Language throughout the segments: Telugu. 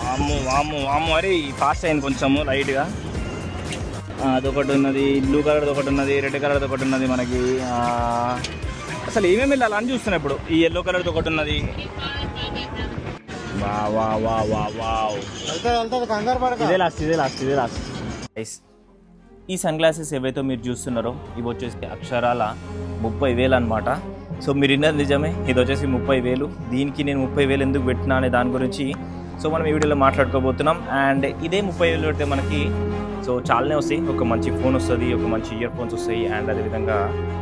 వాము వాము వాము అని ఫాస్ట్ అయింది కొంచెము లైట్గా. అదొకటి ఉన్నది, బ్లూ కలర్ది ఒకటి ఉన్నది, రెడ్ కలర్ది ఒకటి ఉన్నది. మనకి అసలు ఏమేమి వెళ్ళాలి అని చూస్తున్నా ఇప్పుడు. ఈ ఎల్లో కలర్ది ఒకటి ఉన్నది. వా వా వా వా వావ్, ఇదే లాస్ట్. ఈ సన్ గ్లాసెస్ ఏవైతే మీరు చూస్తున్నారో ఇవి వచ్చేసి అక్షరాల 30,000 అనమాట. సో మీరు విన్నది నిజమే, ఇది వచ్చేసి 30,000. దీనికి నేను 30,000 ఎందుకు పెట్టినా అనే దాని గురించి సో మనం ఈ వీడియోలో మాట్లాడుకోబోతున్నాం. అండ్ ఇదే 30,000 పెడితే మనకి సో చాలానే వస్తాయి. ఒక మంచి ఫోన్ వస్తుంది, ఒక మంచి ఇయర్ ఫోన్స్ వస్తాయి, అండ్ అదేవిధంగా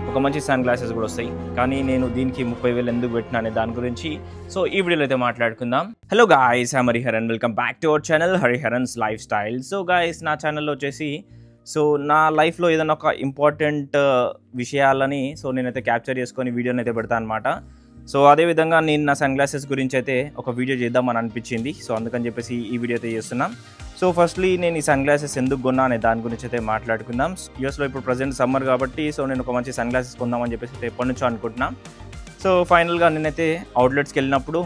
ఒక మంచి సన్ గ్లాసెస్ కూడా వస్తాయి. కానీ నేను దీనికి 30,000 ఎందుకు పెట్టినా అనే దాని గురించి సో ఈ వీడియోలో అయితే మాట్లాడుకుందాం. Hello guys, I am Hariharan, welcome back to our channel Hariharan's lifestyle. So guys, నా ఛానల్లో వచ్చేసి సో నా లైఫ్లో ఏదైనా ఒక ఇంపార్టెంట్ విషయాలని సో నేనైతే క్యాప్చర్ చేసుకొని వీడియోని అయితే పెడతాను అనమాట. సో అదేవిధంగా నేను నా సన్ గ్లాసెస్ గురించి అయితే ఒక వీడియో చేద్దామని అనిపించింది. సో అందుకని చెప్పేసి ఈ వీడియో అయితే చేస్తున్నాం. సో ఫస్ట్లీ నేను ఈ సన్ గ్లాసెస్ ఎందుకు కొన్నా అనే దాని గురించి అయితే మాట్లాడుకుందాం. యూఎస్లో ఇప్పుడు ప్రజెంట్ సమ్మర్ కాబట్టి సో నేను ఒక మంచి సన్ గ్లాసెస్ కొందామని చెప్పేసి అయితే ఎప్పటి నుంచో అనుకుంటున్నా. సో ఫైనల్గా నేనైతే అవుట్లెట్స్కి వెళ్ళినప్పుడు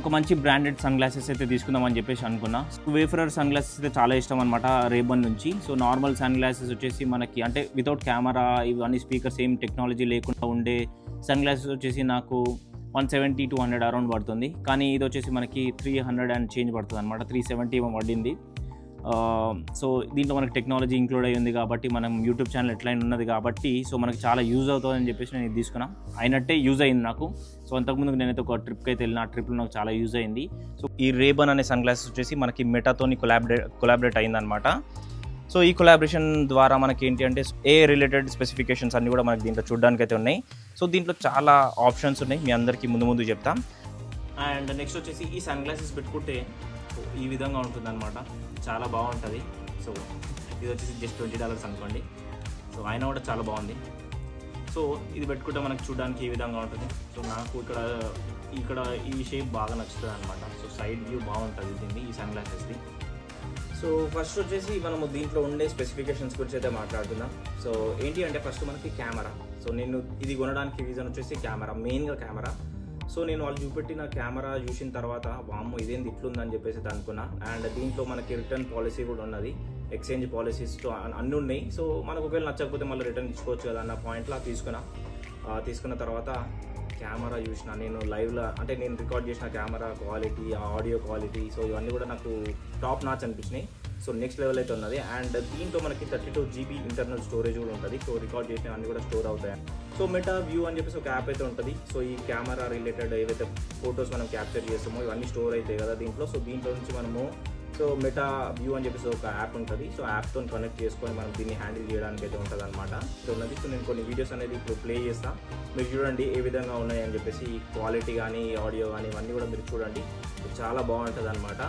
ఒక మంచి బ్రాండెడ్ సన్ గ్లాసెస్ అయితే తీసుకుందామని చెప్పేసి అనుకున్నా. వేఫరర్ సన్ గ్లాసెస్ అయితే చాలా ఇష్టం అనమాట రేబన్ నుంచి. సో నార్మల్ సన్ గ్లాసెస్ వచ్చేసి మనకి అంటే వితౌట్ కెమెరా ఇవన్నీ స్పీకర్స్ ఏం టెక్నాలజీ లేకుండా ఉండే సన్ గ్లాసెస్ వచ్చేసి నాకు 170-200 అరౌండ్ పడుతుంది. కానీ ఇది వచ్చేసి మనకి 300 అండ్ చేంజ్ పడుతుంది అనమాట. 370 ఏమో పడింది. సో దీంట్లో మనకి టెక్నాలజీ ఇంక్లూడ్ అయ్యి ఉంది కాబట్టి మనం యూట్యూబ్ ఛానల్ ఎట్లయినా ఉన్నది కాబట్టి సో మనకి చాలా యూజ్ అవుతుంది అని చెప్పేసి నేను ఇది తీసుకున్నా. అయినట్టే యూజ్ అయింది నాకు. సో అంతకుముందు నేనైతే ఒక ట్రిప్కి అయితే వెళ్ళిన, ఆ ట్రిప్లో నాకు చాలా యూజ్ అయింది. సో ఈ రేబన్ అనే సన్ గ్లాసెస్ వచ్చేసి మనకి మెటాతోని కొలాబరేట్ అయిందనమాట. సో ఈ కొలాబరేషన్ ద్వారా మనకి ఏంటి అంటే ఏ రిలేటెడ్ స్పెసిఫికేషన్స్ అన్నీ కూడా మనకి దీంట్లో చూడడానికి అయితే ఉన్నాయి. సో దీంట్లో చాలా ఆప్షన్స్ ఉన్నాయి, మీ అందరికీ ముందు చెప్తాం. అండ్ నెక్స్ట్ వచ్చేసి ఈ సన్ గ్లాసెస్ పెట్టుకుంటే ఈ విధంగా ఉంటుందన్నమాట. చాలా బాగుంటుంది. సో ఇది వచ్చేసి జస్ట్ $20 అనుకోండి. సో అయినా కూడా చాలా బాగుంది. సో ఇది పెట్టుకుంటే మనకు చూడడానికి ఈ విధంగా ఉంటుంది. సో నాకు ఇక్కడ ఈ షేప్ బాగా నచ్చుతుంది అనమాట. సో సైడ్ వ్యూ బాగుంటుంది దీన్ని, ఈ సన్ గ్లాసెస్ది. సో ఫస్ట్ వచ్చేసి మనము దీంట్లో ఉండే స్పెసిఫికేషన్స్ గురించి అయితే మాట్లాడుతున్నాం. సో ఏంటి అంటే ఫస్ట్ మనకి కెమెరా. సో నేను ఇది కొనడానికి రీజన్ వచ్చేసి కెమెరా, మెయిన్గా కెమెరా. సో నేను వాళ్ళు చూపెట్టిన కెమెరా చూసిన తర్వాత వామ్మో ఇదేంది ఇట్లుందని చెప్పేసి అనుకున్నా. అండ్ దీంట్లో మనకి రిటర్న్ పాలసీ కూడా ఉన్నది, ఎక్స్చేంజ్ పాలసీస్ అన్నీ ఉన్నాయి. సో మనకు ఒకవేళ నచ్చకపోతే మళ్ళీ రిటర్న్ ఇచ్చుకోవచ్చు కదా అన్న పాయింట్లో తీసుకున్న తర్వాత కెమెరా చూసిన నేను లైవ్లో అంటే నేను రికార్డ్ చేసిన camera quality, audio quality, so ఇవన్నీ కూడా నాకు టాప్ నాచ్ అనిపించినాయి. సో నెక్స్ట్ లెవెల్ అయితే ఉన్నది. అండ్ దీంట్లో మనకి 32 GB ఇంటర్నల్ స్టోరేజ్ కూడా ఉంటుంది. సో రికార్డ్ చేసినవి అన్నీ కూడా స్టోర్ అవుతాయి. సో మెటా వ్యూ అని చెప్పేసి ఒక యాప్ అయితే ఉంటుంది. సో ఈ కెమెరా రిలేటెడ్ ఏవైతే ఫొటోస్ మనం క్యాప్చర్ చేస్తామో ఇవన్నీ స్టోర్ అవుతాయి కదా దీంట్లో. సో దీంట్లో నుంచి మనము సో మెటా వ్యూ అని చెప్పేసి ఒక యాప్ ఉంటుంది. సో యాప్తో కనెక్ట్ చేసుకొని మనం దీన్ని హ్యాండిల్ చేయడానికి అయితే ఉంటుంది అనమాట. ఉన్నది. సో నేను కొన్ని వీడియోస్ అనేది ఇప్పుడు ప్లే చేస్తాను, మీరు చూడండి ఏ విధంగా ఉన్నాయి అని చెప్పేసి. క్వాలిటీ కానీ ఆడియో కానీ ఇవన్నీ కూడా మీరు చూడండి, చాలా బాగుంటుంది అనమాట.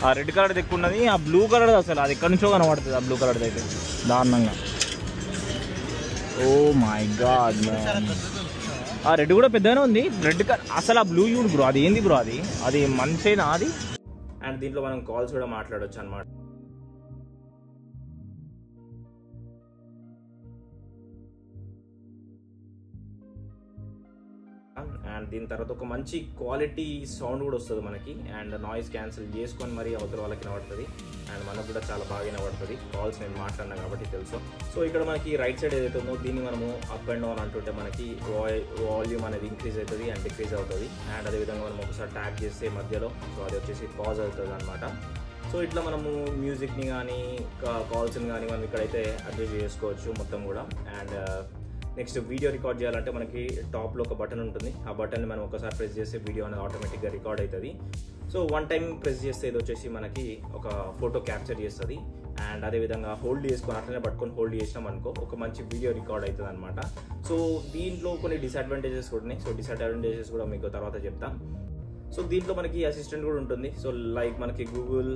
ఆ రెడ్ కలర్ ఎక్కువ ఉన్నది, ఆ బ్లూ కలర్ అసలు అది ఎక్కడి నుంచో కనబడుతుంది. ఆ బ్లూ కలర్ది అయితే దారుణంగా. ఓ మై గాడ్ మ్యాన్, ఆ రెడ్ కూడా పెద్దగానే ఉంది. రెడ్ కలర్ అసలు ఆ బ్లూ చూడు బ్రో, అది ఏంది బ్రో, అది మంచినా అది. అండ్ దీంట్లో మనం కాల్స్ కూడా మాట్లాడవచ్చు అనమాట. అండ్ దీని తర్వాత ఒక మంచి క్వాలిటీ సౌండ్ కూడా వస్తుంది మనకి. అండ్ నాయిస్ క్యాన్సిల్ చేసుకొని మరి అవతల వాళ్ళకి వినబడుతుంది, అండ్ మనకు కూడా చాలా బాగా వినబడుతుంది. కాల్స్ నేను మాట్లాడినా కాబట్టి తెలుసు. సో ఇక్కడ మనకి రైట్ సైడ్ ఏదైతే ఉందో దీన్ని మనము అప్ అండ్ డౌన్ అంటుంటే మనకి వాల్యూమ్ అనేది ఇంక్రీజ్ అవుతుంది అండ్ డిక్రీజ్ అవుతుంది. అండ్ అదేవిధంగా మనం ఒకసారి ట్యాప్ చేస్తే మధ్యలో సో అది వచ్చేసి పాజ్ అవుతుంది అనమాట. సో ఇట్లా మనము మ్యూజిక్ని కానీ కాల్స్ని కానీ మనం ఇక్కడైతే అడ్జస్ట్ చేసుకోవచ్చు మొత్తం కూడా. అండ్ నెక్స్ట్ వీడియో రికార్డ్ చేయాలంటే మనకి టాప్లో ఒక బటన్ ఉంటుంది. ఆ బటన్ని మనం ఒకసారి ప్రెస్ చేస్తే వీడియో అనేది ఆటోమేటిక్గా రికార్డ్ అవుతుంది. సో వన్ టైం ప్రెస్ చేస్తే ఇది వచ్చేసి మనకి ఒక ఫోటో క్యాప్చర్ చేస్తుంది. అండ్ అదేవిధంగా హోల్డ్ చేసుకొని అట్లనే పట్టుకొని హోల్డ్ చేసినాం అనుకో ఒక మంచి వీడియో రికార్డ్ అవుతుంది అనమాట. సో దీంట్లో కొన్ని డిసడ్వాంటేజెస్ కూడా ఉన్నాయి. సో డిసడ్వాంటేజెస్ కూడా మీకు తర్వాత చెప్తాం. సో దీంట్లో మనకి అసిస్టెంట్ కూడా ఉంటుంది. సో లైక్ మనకి గూగుల్,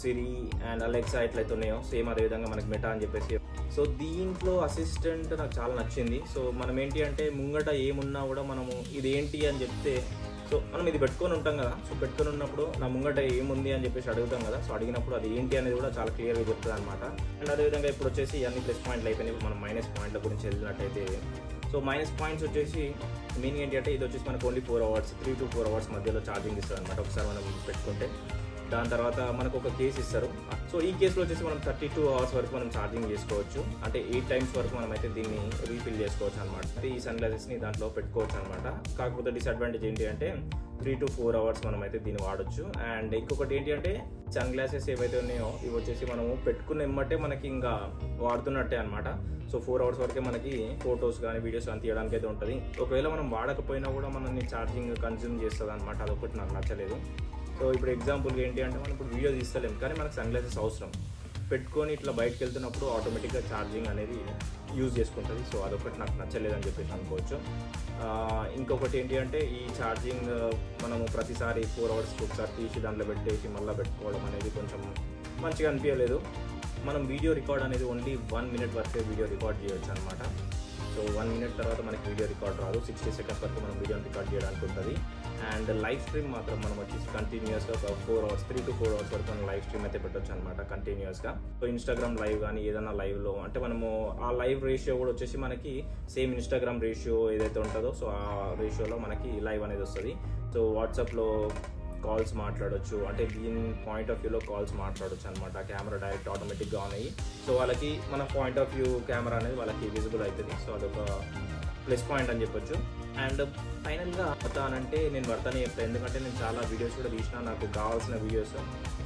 సిరి అండ్ అలెక్సా ఎట్లయితే ఉన్నాయో సేమ్ అదేవిధంగా మనకి మెటా అని చెప్పేసి. సో దీంట్లో అసిస్టెంట్ నాకు చాలా నచ్చింది. సో మనం ఏంటి అంటే ముంగట ఏమున్నా కూడా మనము ఇది ఏంటి అని చెప్తే, సో మనం ఇది పెట్టుకొని ఉంటాం కదా, సో పెట్టుకొని ఉన్నప్పుడు నా ముంగట ఏముంది అని చెప్పేసి అడుగుతాం కదా, సో అడిగినప్పుడు అది ఏంటి అనేది కూడా చాలా క్లియర్గా చెప్తుంది అనమాట. అండ్ అదేవిధంగా ఇప్పుడు వచ్చేసి అన్ని ప్లస్ పాయింట్లు అయిపోయినాయి. మనం మైనస్ పాయింట్ల గురించి వెళ్ళినట్టయితే, సో మైనస్ పాయింట్స్ వచ్చేసి మీనింగ్ ఏంటి అంటే ఇది వచ్చేసి మనకు ఓన్లీ 4 hours 3 to 4 hours మధ్యలో ఛార్జింగ్ ఇస్తుంది అనమాట ఒకసారి మనం పెట్టుకుంటే. దాని తర్వాత మనకు ఒక కేసు ఇస్తారు. సో ఈ కేసులో వచ్చేసి మనం 32 hours వరకు మనం ఛార్జింగ్ చేసుకోవచ్చు. అంటే 8 times వరకు మనం అయితే దీన్ని రీఫిల్ చేసుకోవచ్చు అనమాట. ఈ సన్ గ్లాసెస్ని దాంట్లో పెట్టుకోవచ్చు అనమాట. కాకపోతే డిసడ్వాంటేజ్ ఏంటి అంటే 3 to 4 hours మనం అయితే దీన్ని వాడచ్చు. అండ్ ఇంకొకటి ఏంటి అంటే సన్ గ్లాసెస్ ఏవైతే ఉన్నాయో ఇవి వచ్చేసి మనము పెట్టుకున్న ఎమ్మటే మనకి ఇంకా వాడుతున్నట్టే అనమాట. సో 4 hours వరకే మనకి ఫొటోస్ కానీ వీడియోస్ కానీ తీయడానికి అయితే ఉంటుంది. ఒకవేళ మనం వాడకపోయినా కూడా మనల్ని ఛార్జింగ్ కన్జ్యూమ్ చేస్తుంది అనమాట. అదొకటి నాకు నచ్చలేదు. సో ఇప్పుడు ఎగ్జాంపుల్గా ఏంటి అంటే మనం ఇప్పుడు వీడియో తీస్తలేము, కానీ మనకు సన్ గ్లాసెస్ అవసరం. పెట్టుకొని ఇట్లా బయటకు వెళ్తున్నప్పుడు ఆటోమేటిక్గా ఛార్జింగ్ అనేది యూజ్ చేసుకుంటుంది. సో అదొకటి నాకు నచ్చలేదని చెప్పేసి అనుకోవచ్చు. ఇంకొకటి ఏంటి అంటే ఈ ఛార్జింగ్ మనము ప్రతిసారి 4 hours ఒకసారి తీసి దాంట్లో పెట్టేసి మళ్ళీ పెట్టుకోవడం అనేది కొంచెం మంచిగా అనిపించలేదు. మనం వీడియో రికార్డ్ అనేది ఓన్లీ 1 minute వరకే వీడియో రికార్డ్ చేయొచ్చు అనమాట. సో 1 minute తర్వాత మనకి వీడియో రికార్డ్ రాదు. 60 seconds వరకు మనం వీడియోని రికార్డ్ చేయడానికి ఉంటుంది. అండ్ లైవ్ స్ట్రీమ్ మాత్రం మనం వచ్చేసి కంటిన్యూస్గా ఒక 4 hours 3 to 4 hours వరకు మనం లైవ్ స్ట్రీమ్ అయితే పెట్టొచ్చు అనమాట కంటిన్యూస్గా. సో ఇన్స్టాగ్రామ్ లైవ్ కానీ ఏదైనా లైవ్లో అంటే మనము ఆ లైవ్ రేషియో కూడా వచ్చేసి మనకి సేమ్ ఇన్స్టాగ్రామ్ రేషియో ఏదైతే ఉంటుందో సో ఆ రేషియోలో మనకి లైవ్ అనేది వస్తుంది. సో వాట్సాప్లో కాల్స్ మాట్లాడొచ్చు, అంటే దీని పాయింట్ ఆఫ్ వ్యూలో కాల్స్ మాట్లాడొచ్చు అనమాట. కెమెరా డైరెక్ట్ ఆటోమేటిక్గా ఆన్ అయ్యి సో వాళ్ళకి మన పాయింట్ ఆఫ్ వ్యూ కెమెరా అనేది వాళ్ళకి విజిబుల్ అవుతుంది. సో అదొక ప్లస్ పాయింట్ అని చెప్పొచ్చు. అండ్ ఫైనల్గా వర్తానంటే నేను వర్తానే చెప్తాను, ఎందుకంటే నేను చాలా వీడియోస్ కూడా తీసిన నాకు కావాల్సిన వీడియోస్.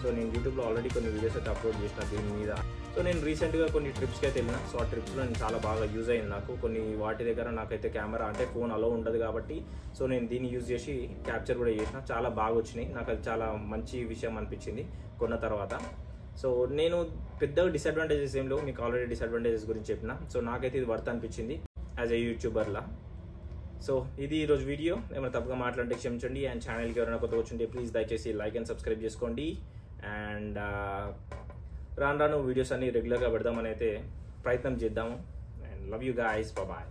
సో నేను యూట్యూబ్లో ఆల్రెడీ కొన్ని వీడియోస్ అయితే అప్లోడ్ చేసిన దీని మీద. సో నేను రీసెంట్గా కొన్ని ట్రిప్స్కి అయితే వెళ్ళిన. సో ఆ ట్రిప్స్లో నేను చాలా బాగా యూజ్ అయింది నాకు. కొన్ని వాటి దగ్గర నాకైతే కెమెరా అంటే ఫోన్ అలో ఉండదు కాబట్టి సో నేను దీన్ని యూజ్ చేసి క్యాప్చర్ కూడా చేసిన. చాలా బాగా వచ్చినాయి, నాకు అది చాలా మంచి విషయం అనిపించింది కొన్న తర్వాత. సో నేను పెద్దగా డిసడ్వాంటేజెస్ ఏం లేవు, మీకు ఆల్రెడీ డిసడ్వాంటేజెస్ గురించి చెప్పిన. సో నాకైతే ఇది వర్త్ అనిపించింది యాజ్ ఎ యూట్యూబర్లా. సో ఇది ఈరోజు వీడియో. ఏమైనా తప్పుగా మాట్లాడితే క్షమించండి. అండ్ ఛానల్కి ఎవరైనా కొత్త వచ్చుంటే ప్లీజ్ దయచేసి లైక్ అండ్ సబ్స్క్రైబ్ చేసుకోండి. అండ్ రాను వీడియోస్ అన్ని రెగ్యులర్గా పెడదామని అయితే ప్రయత్నం చేద్దాము. And love you guys, bye.